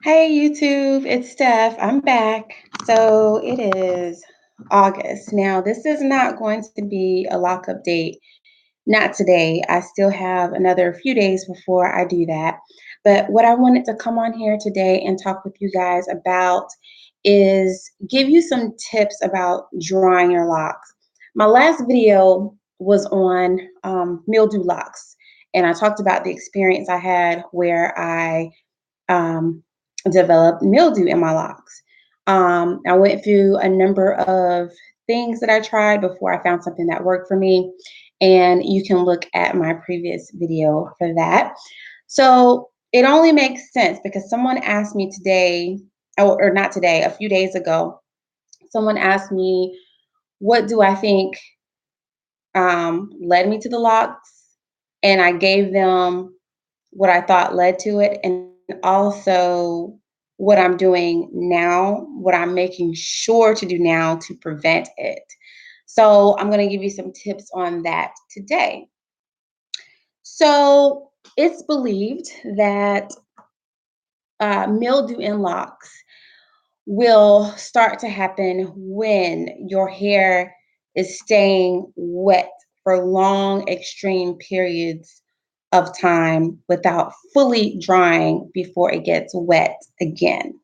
Hey YouTube, it's Steph. I'm back. So it is August. Now, this is not going to be a lock update. Not today. I still have another few days before I do that. But what I wanted to come on here today and talk with you guys about is give you some tips about drying your locks. My last video was on mildew locks, and I talked about the experience I had where I um, developed mildew in my locks. I went through a number of things that I tried before I found something that worked for me. And you can look at my previous video for that. So it only makes sense because someone asked me today, or not today, a few days ago, someone asked me, what do I think led me to the locks? And I gave them what I thought led to it, and also what I'm doing now, what I'm making sure to do now to prevent it. So I'm going to give you some tips on that today. So it's believed that mildew in locks will start to happen when your hair is staying wet for long, extreme periods of time without fully drying before it gets wet again.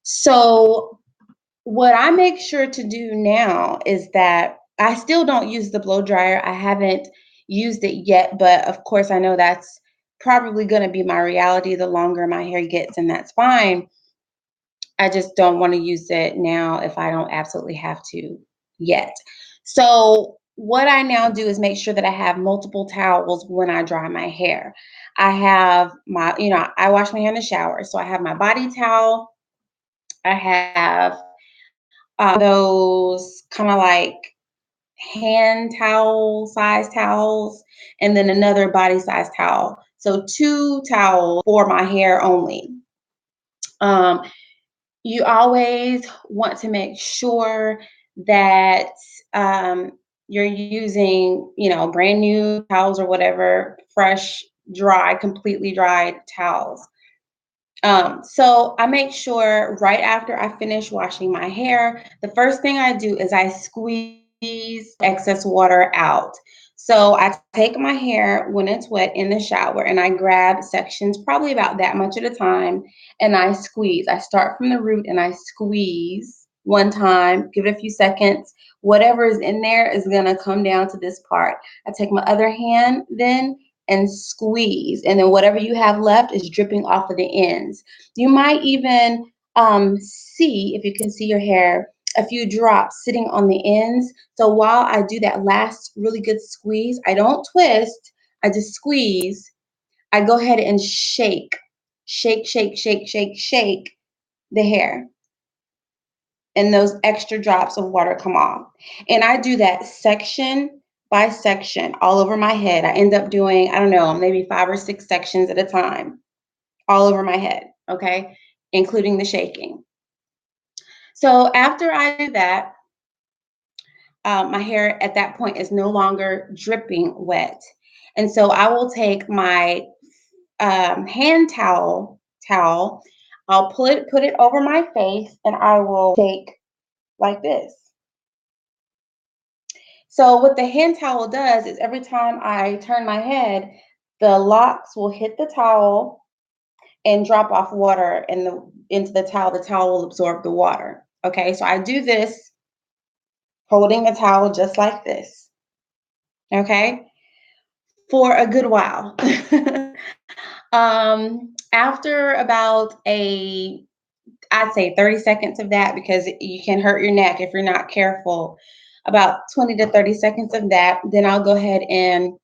So, what I make sure to do now is that I still don't use the blow dryer. I haven't used it yet, but of course, I know that's probably going to be my reality the longer my hair gets, and that's fine. I just don't want to use it now if I don't absolutely have to yet. So, what I now do is make sure that I have multiple towels when I dry my hair. I have my, I wash my hair in the shower. So, I have my body towel. I have those kind of like hand towel size towels, and then another body size towel. So, two towels for my hair only. Um, you always want to make sure that um, you're using, brand new towels or whatever, fresh, dry, completely dried towels. So I make sure right after I finish washing my hair, the first thing I do is I squeeze excess water out. So I take my hair when it's wet in the shower and I grab sections, probably about that much at a time, and I squeeze. I start from the root and I squeeze one time, give it a few seconds. Whatever is in there is going to come down to this part. I take my other hand then and squeeze, and then whatever you have left is dripping off of the ends. You might even see, if you can see your hair, a few drops sitting on the ends. So while I do that last really good squeeze, I don't twist, I just squeeze. I go ahead and shake, shake, shake, shake, shake, shake the hair, and those extra drops of water come off. And I do that section by section all over my head. I end up doing, I don't know, maybe 5 or 6 sections at a time, all over my head, okay, including the shaking. So after I do that, my hair at that point is no longer dripping wet. And so I will take my hand towel, I'll put it over my face, and I will shake like this. So what the hand towel does is every time I turn my head, the locks will hit the towel and drop off water into the towel. The towel will absorb the water. Okay, so I do this holding the towel just like this. Okay, for a good while. After about I'd say 30 seconds of that, because you can hurt your neck if you're not careful. About 20 to 30 seconds of that, then I'll go ahead and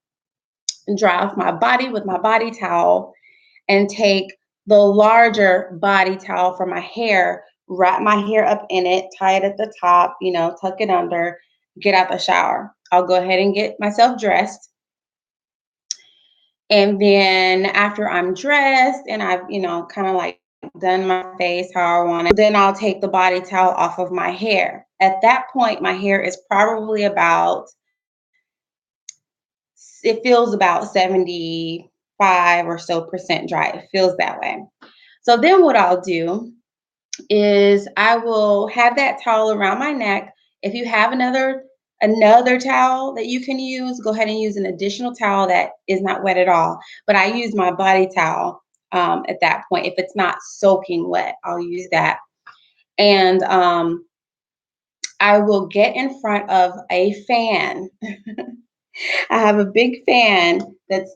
dry off my body with my body towel and take the larger body towel for my hair, wrap my hair up in it, tie it at the top, tuck it under, get out the shower. I'll go ahead and get myself dressed. And then after I'm dressed and I've, kind of like done my face how I want it, then I'll take the body towel off of my hair. At that point, my hair is probably it feels about 75 or so percent dry. It feels that way. So then what I'll do is I will have that towel around my neck. If you have another towel that you can use, go ahead and use an additional towel that is not wet at all. But I use my body towel at that point. If it's not soaking wet, I'll use that. And I will get in front of a fan. I have a big fan that's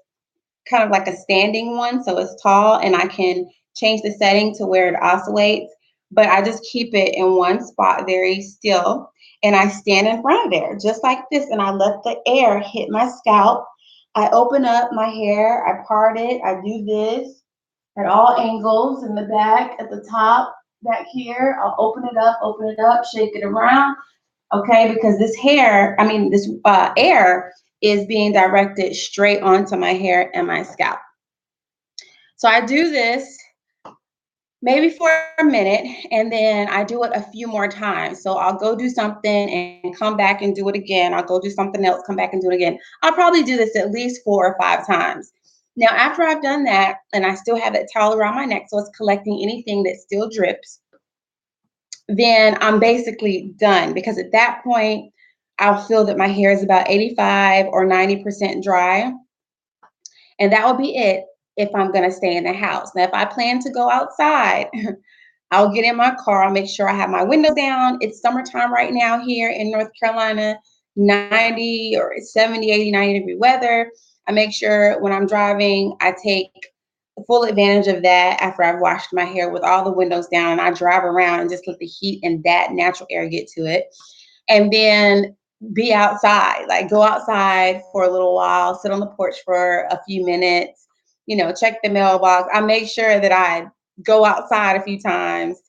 kind of like a standing one, so it's tall, and I can change the setting to where it oscillates, but I just keep it in one spot very still, and I stand in front of there just like this, and I let the air hit my scalp. I open up my hair, I part it, I do this at all angles in the back, at the top, back here. I'll open it up, shake it around, okay, because this air is being directed straight onto my hair and my scalp. So I do this maybe for a minute, and then I do it a few more times. So I'll go do something and come back and do it again. I'll go do something else, come back and do it again. I'll probably do this at least 4 or 5 times. Now, after I've done that, and I still have that towel around my neck, so it's collecting anything that still drips, then I'm basically done, because at that point, I'll feel that my hair is about 85 or 90% dry. And that will be it if I'm going to stay in the house. Now, if I plan to go outside, I'll get in my car. I'll make sure I have my windows down. It's summertime right now here in North Carolina, 90 or 70, 80, 90-degree weather. I make sure when I'm driving, I take full advantage of that after I've washed my hair with all the windows down, and I drive around and just let the heat and that natural air get to it. And then be outside, like go outside for a little while, sit on the porch for a few minutes, check the mailbox. I make sure that I go outside a few times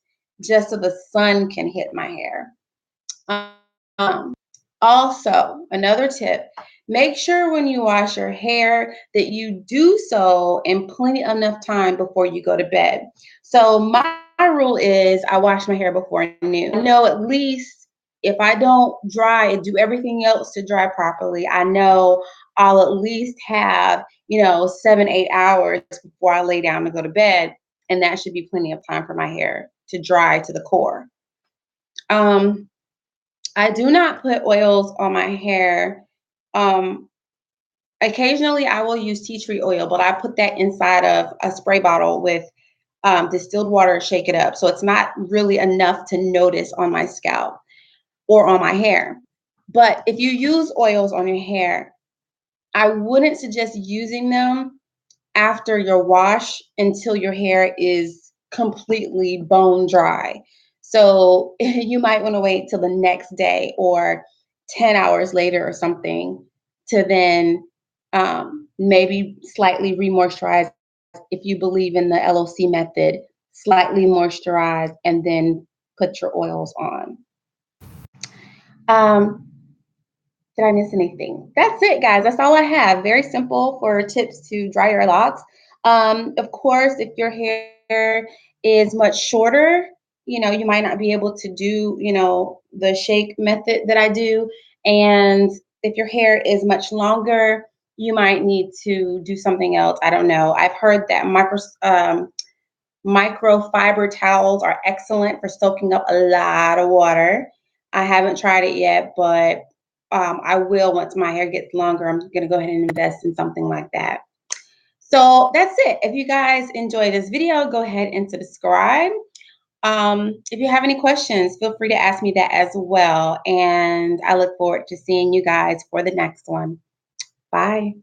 just so the sun can hit my hair. Um, Also, another tip, make sure when you wash your hair that you do so in plenty enough time before you go to bed. So my rule is I wash my hair before noon. I know at least if I don't dry and do everything else to dry properly, I know I'll at least have, 7, 8 hours before I lay down to go to bed. And that should be plenty of time for my hair to dry to the core. I do not put oils on my hair. Um, Occasionally, I will use tea tree oil, but I put that inside of a spray bottle with distilled water, shake it up. So it's not really enough to notice on my scalp or on my hair. But if you use oils on your hair, I wouldn't suggest using them after your wash until your hair is completely bone dry. So you might want to wait till the next day or 10 hours later or something to then maybe slightly remoisturize if you believe in the LOC method, slightly moisturize and then put your oils on. Um, did I miss anything? That's it, guys. That's all I have. Very simple for tips to dry your locks. Of course, if your hair is much shorter, you might not be able to do, the shake method that I do. And if your hair is much longer, you might need to do something else. I don't know. I've heard that microfiber towels are excellent for soaking up a lot of water. I haven't tried it yet, but I will once my hair gets longer. I'm going to go ahead and invest in something like that. So that's it. If you guys enjoyed this video, go ahead and subscribe. If you have any questions, feel free to ask me that as well. And I look forward to seeing you guys for the next one. Bye.